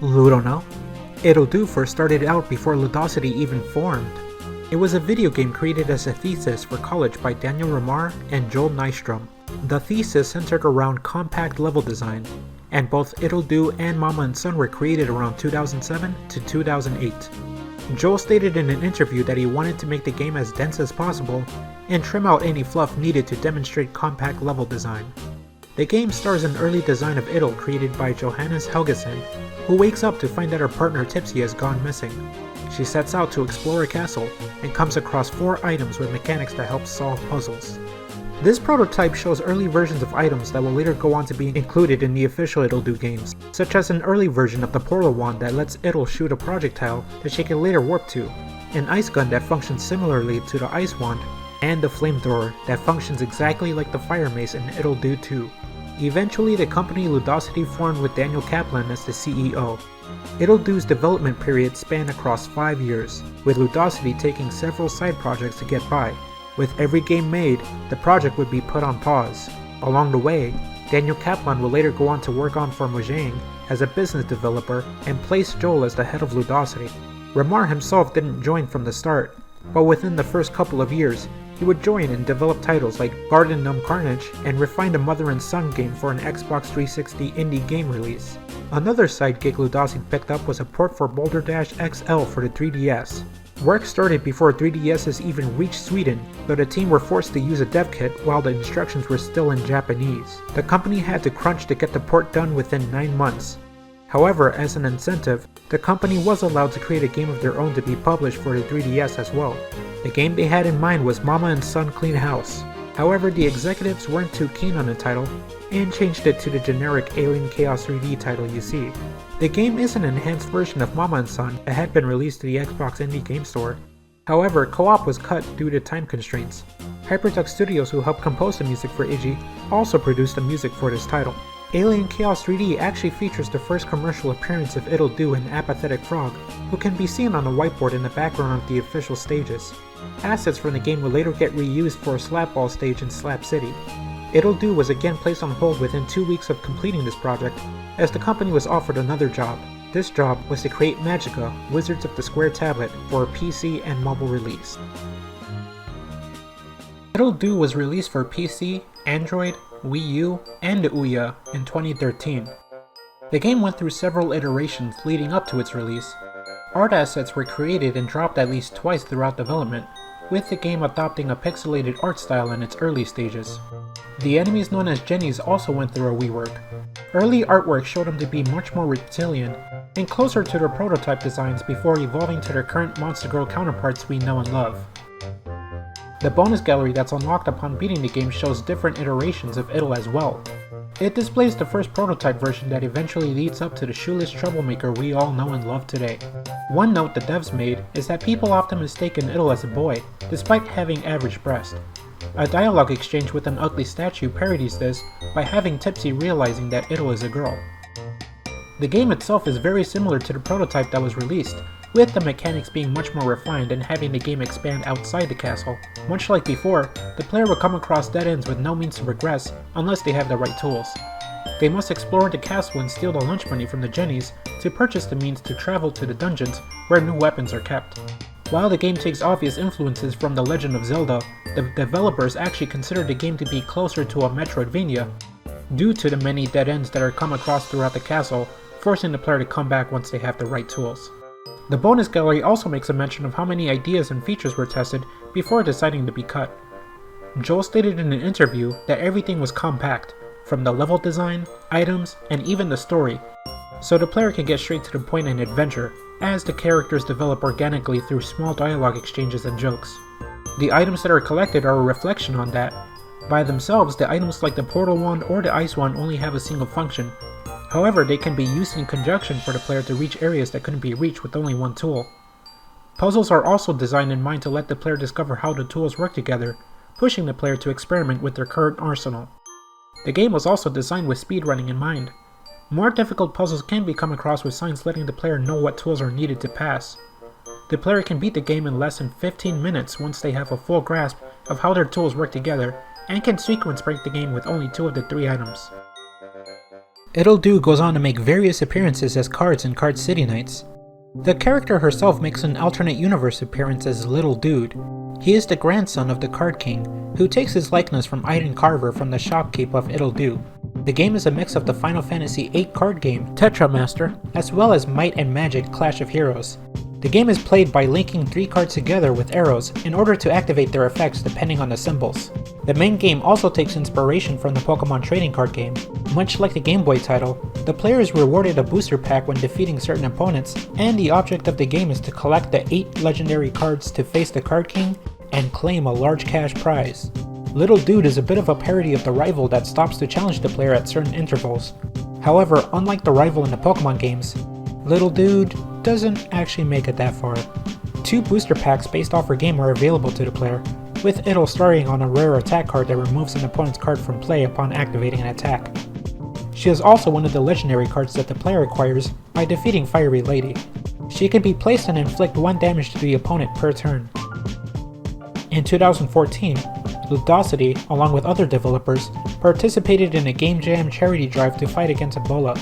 Ludo Know? Ittle Dew first started out before Ludosity even formed. It was a video game created as a thesis for college by Daniel Ramar and Joel Nystrom. The thesis centered around compact level design, and both Ittle Dew and Mama and Son were created around 2007 to 2008. Joel stated in an interview that he wanted to make the game as dense as possible and trim out any fluff needed to demonstrate compact level design. The game stars an early design of Ittle created by Johannes Helgeson, who wakes up to find that her partner Tipsy has gone missing. She sets out to explore a castle and comes across 4 items with mechanics that help solve puzzles. This prototype shows early versions of items that will later go on to be included in the official Ittle Do games, such as an early version of the portal wand that lets Ittle shoot a projectile that she can later warp to, an ice gun that functions similarly to the ice wand, and the flamethrower that functions exactly like the fire mace in Itll Do Two. Eventually, the company Ludosity formed with Daniel Kaplan as the CEO. Ittle Dew's development period spanned across 5 years, with Ludosity taking several side projects to get by. With every game made, the project would be put on pause. Along the way, Daniel Kaplan would later go on to work on for Mojang as a business developer and place Joel as the head of Ludosity. Ramar himself didn't join from the start, but within the first couple of years, he would join and develop titles like Garden Gnome Carnage and refine a mother and son game for an Xbox 360 indie game release. Another side gig Ludosity picked up was a port for Boulder Dash XL for the 3DS. Work started before 3DSs even reached Sweden, but the team were forced to use a dev kit while the instructions were still in Japanese. The company had to crunch to get the port done within 9 months. However, as an incentive, the company was allowed to create a game of their own to be published for the 3DS as well. The game they had in mind was Mama and Son Clean House. However, the executives weren't too keen on the title and changed it to the generic Alien Chaos 3D title you see. The game is an enhanced version of Mama and Son that had been released to the Xbox Indie Game Store. However, co-op was cut due to time constraints. Hyperduck Studios, who helped compose the music for Iggy, also produced the music for this title. Alien Chaos 3D actually features the first commercial appearance of Ittle Do and Apathetic Frog, who can be seen on the whiteboard in the background of the official stages. Assets from the game would later get reused for a Slapball stage in Slap City. Ittle Do was again placed on hold within 2 weeks of completing this project, as the company was offered another job. This job was to create Magica, Wizards of the Square tablet, for a PC and mobile release. Ittle Do was released for PC, Android, Wii U, and the Ouya in 2013. The game went through several iterations leading up to its release. Art assets were created and dropped at least twice throughout development, with the game adopting a pixelated art style in its early stages. The enemies known as Jennies also went through a rework. Early artwork showed them to be much more reptilian and closer to their prototype designs before evolving to their current Monster Girl counterparts we know and love. The bonus gallery that's unlocked upon beating the game shows different iterations of Ittle as well. It displays the first prototype version that eventually leads up to the shoeless troublemaker we all know and love today. One note the devs made is that people often mistake an Ittle as a boy, despite having average breast. A dialogue exchange with an ugly statue parodies this by having Tipsy realizing that Ittle is a girl. The game itself is very similar to the prototype that was released, with the mechanics being much more refined and having the game expand outside the castle. Much like before, the player will come across dead ends with no means to progress unless they have the right tools. They must explore the castle and steal the lunch money from the Jennies to purchase the means to travel to the dungeons where new weapons are kept. While the game takes obvious influences from The Legend of Zelda, the developers actually consider the game to be closer to a Metroidvania due to the many dead ends that are come across throughout the castle, forcing the player to come back once they have the right tools. The bonus gallery also makes a mention of how many ideas and features were tested before deciding to be cut. Joel stated in an interview that everything was compact, from the level design, items, and even the story, so the player can get straight to the point in adventure, as the characters develop organically through small dialogue exchanges and jokes. The items that are collected are a reflection on that. By themselves, the items like the portal wand or the ice wand only have a single function. However, they can be used in conjunction for the player to reach areas that couldn't be reached with only one tool. Puzzles are also designed in mind to let the player discover how the tools work together, pushing the player to experiment with their current arsenal. The game was also designed with speedrunning in mind. More difficult puzzles can be come across with signs letting the player know what tools are needed to pass. The player can beat the game in less than 15 minutes once they have a full grasp of how their tools work together, and can sequence break the game with only 2 of the 3 items. Ittle Dew goes on to make various appearances as cards in Card City Nights. The character herself makes an alternate universe appearance as Little Dude. He is the grandson of the Card King, who takes his likeness from Iden Carver from the shopkeep of Ittle Dew. The game is a mix of the Final Fantasy VIII card game, Tetramaster, as well as Might and Magic Clash of Heroes. The game is played by linking 3 cards together with arrows in order to activate their effects depending on the symbols. The main game also takes inspiration from the Pokemon trading card game. Much like the Game Boy title, the player is rewarded a booster pack when defeating certain opponents, and the object of the game is to collect the 8 legendary cards to face the Card King and claim a large cash prize. Little Dude is a bit of a parody of the rival that stops to challenge the player at certain intervals. However, unlike the rival in the Pokemon games, Little Dude doesn't actually make it that far. 2 booster packs based off her game are available to the player, with Ittle starting on a rare attack card that removes an opponent's card from play upon activating an attack. She is also one of the legendary cards that the player acquires by defeating Fiery Lady. She can be placed and inflict 1 damage to the opponent per turn. In 2014, Ludosity, along with other developers, participated in a Game Jam charity drive to fight against Ebola.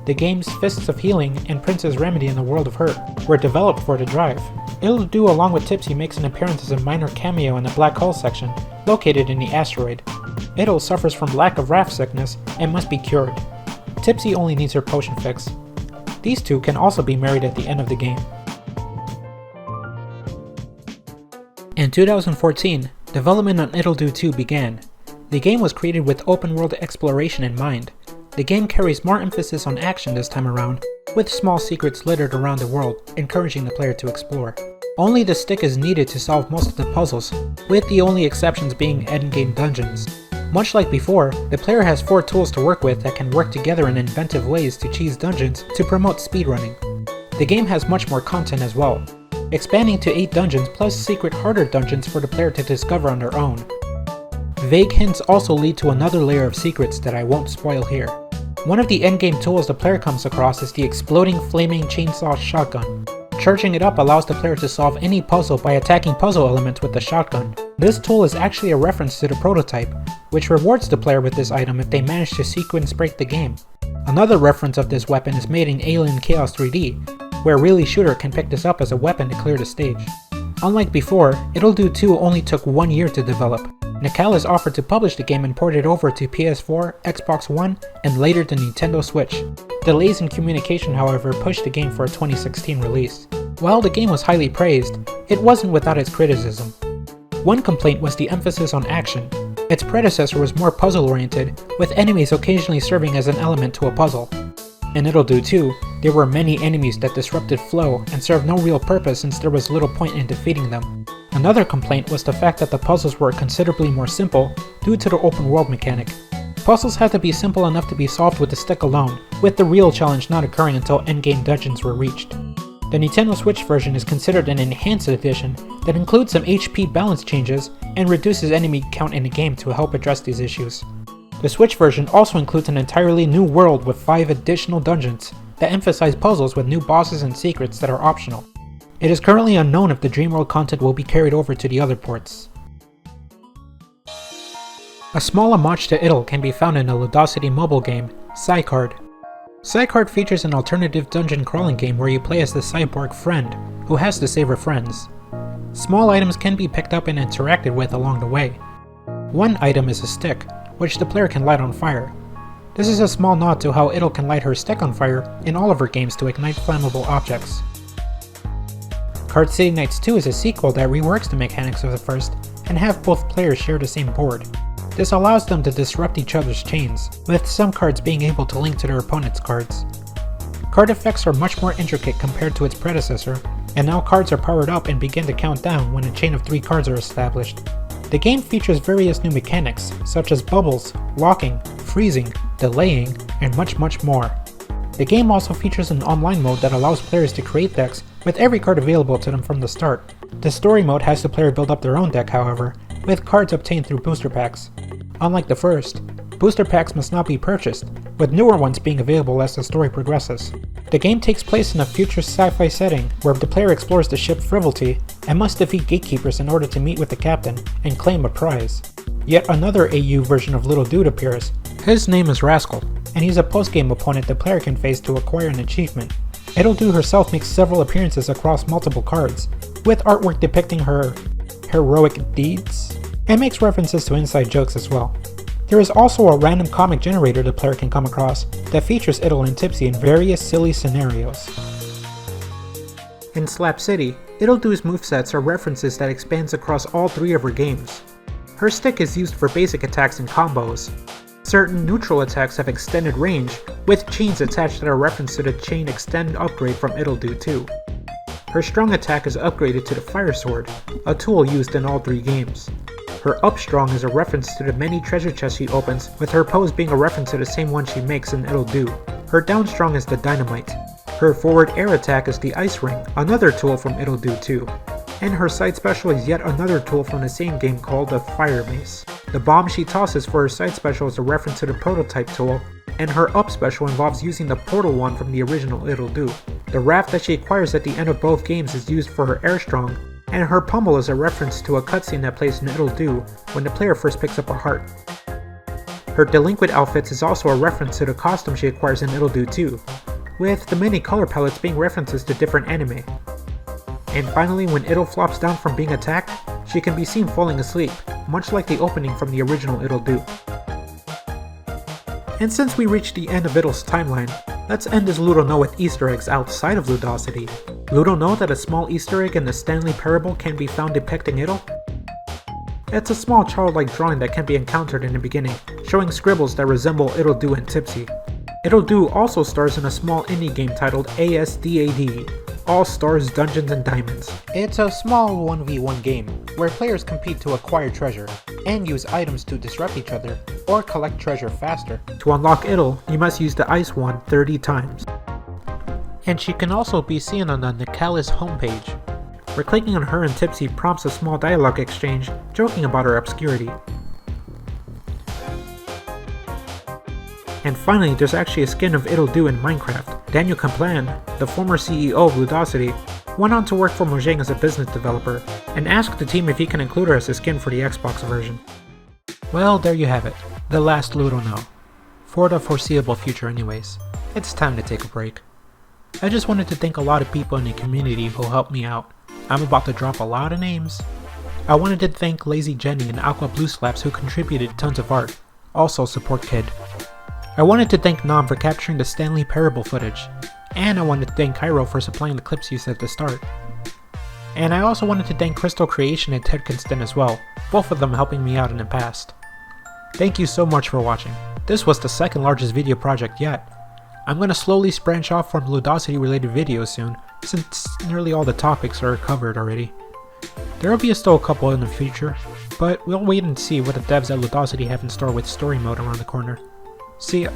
The games Fists of Healing and Princess Remedy in the World of Hurt were developed for the drive. Ittle Do along with Tipsy makes an appearance as a minor cameo in the Black Hole section, located in the asteroid. Ittle suffers from lack of raft sickness and must be cured. Tipsy only needs her potion fix. These 2 can also be married at the end of the game. In 2014, development on Itll Do Two began. The game was created with open world exploration in mind. The game carries more emphasis on action this time around, with small secrets littered around the world, encouraging the player to explore. Only the stick is needed to solve most of the puzzles, with the only exceptions being endgame dungeons. Much like before, the player has 4 tools to work with that can work together in inventive ways to cheese dungeons to promote speedrunning. The game has much more content as well, expanding to 8 dungeons plus secret harder dungeons for the player to discover on their own. Vague hints also lead to another layer of secrets that I won't spoil here. One of the endgame tools the player comes across is the exploding flaming chainsaw shotgun. Charging it up allows the player to solve any puzzle by attacking puzzle elements with the shotgun. This tool is actually a reference to the prototype, which rewards the player with this item if they manage to sequence break the game. Another reference of this weapon is made in Alien Chaos 3D, where Really Shooter can pick this up as a weapon to clear the stage. Unlike before, Itll Do 2 only took 1 year to develop. Nicalis offered to publish the game and port it over to PS4, Xbox One, and later the Nintendo Switch. Delays in communication, however, pushed the game for a 2016 release. While the game was highly praised, it wasn't without its criticism. One complaint was the emphasis on action. Its predecessor was more puzzle-oriented, with enemies occasionally serving as an element to a puzzle. In Ittle Do 2, there were many enemies that disrupted flow and served no real purpose since there was little point in defeating them. Another complaint was the fact that the puzzles were considerably more simple due to the open world mechanic. Puzzles had to be simple enough to be solved with the stick alone, with the real challenge not occurring until endgame dungeons were reached. The Nintendo Switch version is considered an enhanced edition that includes some HP balance changes and reduces enemy count in the game to help address these issues. The Switch version also includes an entirely new world with 5 additional dungeons that emphasize puzzles with new bosses and secrets that are optional. It is currently unknown if the Dreamworld content will be carried over to the other ports. A small homage to Ittle can be found in the Ludosity mobile game, Saicard. Saicard features an alternative dungeon crawling game where you play as the cyborg friend, who has to save her friends. Small items can be picked up and interacted with along the way. One item is a stick, which the player can light on fire. This is a small nod to how Ittle can light her stick on fire in all of her games to ignite flammable objects. Card City Nights 2 is a sequel that reworks the mechanics of the first and have both players share the same board. This allows them to disrupt each other's chains, with some cards being able to link to their opponent's cards. Card effects are much more intricate compared to its predecessor, and now cards are powered up and begin to count down when a chain of 3 cards are established. The game features various new mechanics, such as bubbles, locking, freezing, delaying, and much more. The game also features an online mode that allows players to create decks with every card available to them from the start. The story mode has the player build up their own deck, however, with cards obtained through booster packs. Unlike the first, booster packs must not be purchased, with newer ones being available as the story progresses. The game takes place in a future sci-fi setting where the player explores the ship Frivolity and must defeat gatekeepers in order to meet with the captain and claim a prize. Yet another AU version of Little Dude appears. His name is Rascal, and he's a post-game opponent the player can face to acquire an achievement. Ittle Do herself makes several appearances across multiple cards, with artwork depicting her heroic deeds, and makes references to inside jokes as well. There is also a random comic generator the player can come across that features Ittle and Tipsy in various silly scenarios. In Slap City, Ittle Do's movesets are references that expands across all three of her games. Her stick is used for basic attacks and combos. Certain neutral attacks have extended range, with chains attached that are reference to the chain extend upgrade from Ittle Do Two. Her strong attack is upgraded to the Fire Sword, a tool used in all three games. Her up strong is a reference to the many treasure chests she opens, with her pose being a reference to the same one she makes in Ittle Do. Her down strong is the Dynamite. Her forward air attack is the Ice Ring, another tool from Ittle Do Two. And her side special is yet another tool from the same game called the Fire Mace. The bomb she tosses for her side special is a reference to the Prototype tool, and her up special involves using the Portal one from the original Ittle Do. The raft that she acquires at the end of both games is used for her air strong, and her pummel is a reference to a cutscene that plays in Ittle Do when the player first picks up a heart. Her delinquent outfits is also a reference to the costume she acquires in Ittle Do 2, with the many color palettes being references to different anime. And finally, when Ittle flops down from being attacked, she can be seen falling asleep, much like the opening from the original Ittle Do. And since we reached the end of Ittle's timeline, let's end this Ludo Know with Easter eggs outside of Ludosity. Ludo know that a small Easter egg in the Stanley Parable can be found depicting Ittle? It's a small childlike drawing that can be encountered in the beginning, showing scribbles that resemble Ittle Do and Tipsy. Ittle Do also stars in a small indie game titled ASDAD, All Stars, Dungeons and Diamonds. It's a small 1v1 game, where players compete to acquire treasure, and use items to disrupt each other, or collect treasure faster. To unlock Ittle, you must use the Ice Wand 30 times. And she can also be seen on the Nicalis homepage, where clicking on her and Tipsy prompts a small dialogue exchange joking about her obscurity. And finally, there's actually a skin of Ittle Do in Minecraft. Daniel Kaplan, the former CEO of Ludosity, went on to work for Mojang as a business developer, and asked the team if he can include her as a skin for the Xbox version. Well, there you have it, the last Ludo Know. For the foreseeable future anyways. It's time to take a break. I just wanted to thank a lot of people in the community who helped me out. I'm about to drop a lot of names. I wanted to thank Lazy Jenny and Aqua Blue Slaps who contributed tons of art. Also support Kid. I wanted to thank Nam for capturing the Stanley Parable footage, and I wanted to thank Cairo for supplying the clips used at the start. And I also wanted to thank Crystal Creation and Ted Kinston as well, both of them helping me out in the past. Thank you so much for watching. This was the second largest video project yet. I'm going to slowly branch off from Ludosity related videos soon, since nearly all the topics are covered already. There will be still a couple in the future, but we'll wait and see what the devs at Ludosity have in store with story mode around the corner. See ya.